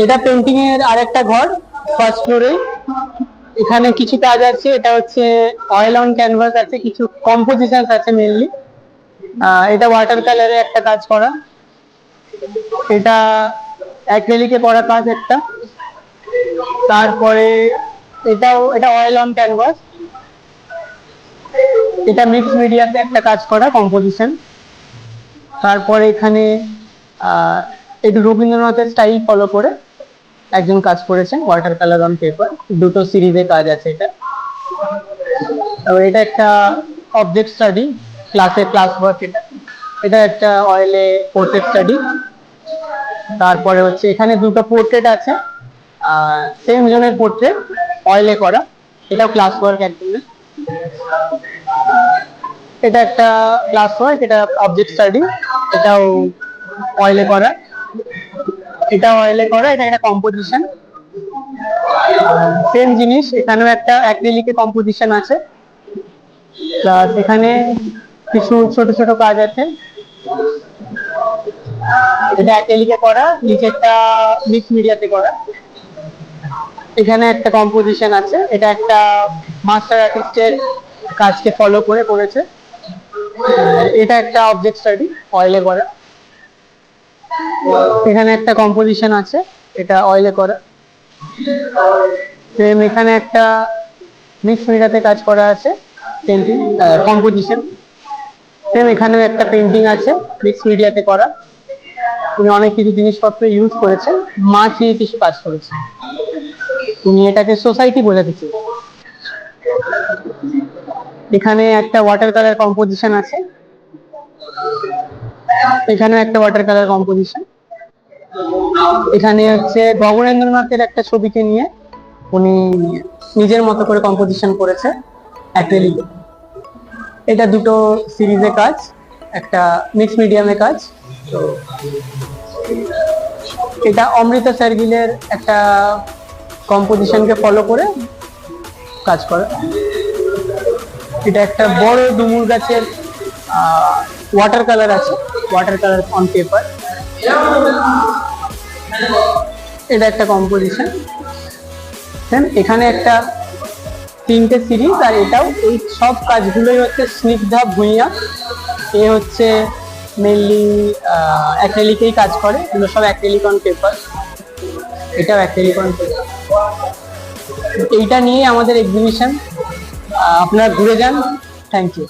এটা পেন্টিং এর আরেকটা ঘর, ফার্স্ট ফ্লোরে। এখানে কিছু কাজ আছে, এটা হচ্ছে অয়েল অন ক্যানভাস আছে, কিছু কম্পোজিশন আছে মেইনলি। এটা ওয়াটার কালারে একটা কাজ করা, এটা অ্যাক্রিলিকে করা কাজ একটা। তারপরে এটা অয়েল অন ক্যানভাস, এটা মিক্স মিডিয়াতে একটা কাজ করা কম্পোজিশন। তারপরে এখানে একটু রবীন্দ্রনাথের স্টাইল ফলো করে একজন কাজ করেছেন, ওয়াটার কালার অন পেপার, দুটো সিরিজে কাজ আছে এটা। এটা একটা অবজেক্ট স্টাডি, ক্লাস ওয়ার্ক। এটা একটা অয়েলে পোর্ট্রেট স্টাডি। তারপরে হচ্ছে এখানে দুটো পোর্ট্রেট আছে, সেম জনের পোর্ট্রেট, অয়েলে করা, এটাও ক্লাস ওয়ার্ক একদম। এটা একটা ক্লাস ওয়ার্ক, এটা অবজেক্ট স্টাডি, এটাও অয়েলে করা, এটা অয়েলে করা, এটা একটা কম্পোজিশন। সেম জিনিস, এখানেও একটা অ্যাক্রিলিকে কম্পোজিশন আছে, প্লাস এখানে কিছু ছোট ছোট কাজ আছে। এটা অ্যাক্রিলিকে করা, নিচেরটা মিক্স মিডিয়াতে করা। এখানে একটা কম্পোজিশন আছে, এটা একটা মাস্টার আর্টিস্টের কাজকে ফলো করে করেছে। এটা একটা অবজেক্ট স্টাডি, অয়েলে করা। এখানে একটা কম্পোজিশন আছে, এটা অয়েলে করা। সেম এখানে একটা মিক্স মিডিয়াতে কাজ করা আছে, পেন্টিং কম্পোজিশন। সেম এখানেও একটা পেন্টিং আছে, মিক্স মিডিয়াতে করা। উনি অনেক কিছু জিনিসপত্র ইউজ করেছেন, মাছ নিয়ে কিছু কাজ করেছেন। উনি এটাকে সোসাইটি বোঝাতে চেয়েছেন। এখানে একটা ওয়াটার কালার কম্পোজিশন আছে, এখানে একটা ওয়াটার কালার কম্পোজিশন। এখানে হচ্ছে গগনেন্দ্রনাথের একটা ছবিকে নিয়ে উনি নিজের মতো করে কম্পোজিশন করেছে অ্যাক্রিলিকে। এটা দুটো সিরিজে কাজ, একটা মিক্স মিডিয়ামে কাজ। তো এটা অমৃতা স্যারগিলের একটা কম্পোজিশনকে ফলো করে কাজ করে। এটা একটা বড় ডুমুর গাছের ওয়াটার কালার আছে, ওয়াটার কালার অন পেপার, এটা একটা কম্পোজিশন। এখানে একটা তিনটে সিরিজ, আর এটাও এই সব কাজগুলোই হচ্ছে স্নিগ্ধা ভূঁইয়া। এ হচ্ছে মেনলি অ্যাক্রিলিকেই কাজ করে, এগুলো সব অ্যাক্রিলিক অন পেপার, এটাও অ্যাক্রিলিক অন পেপার। এইটা নিয়ে আমাদের এক্সিবিশন, আপনারা ঘুরে যান। Thank you.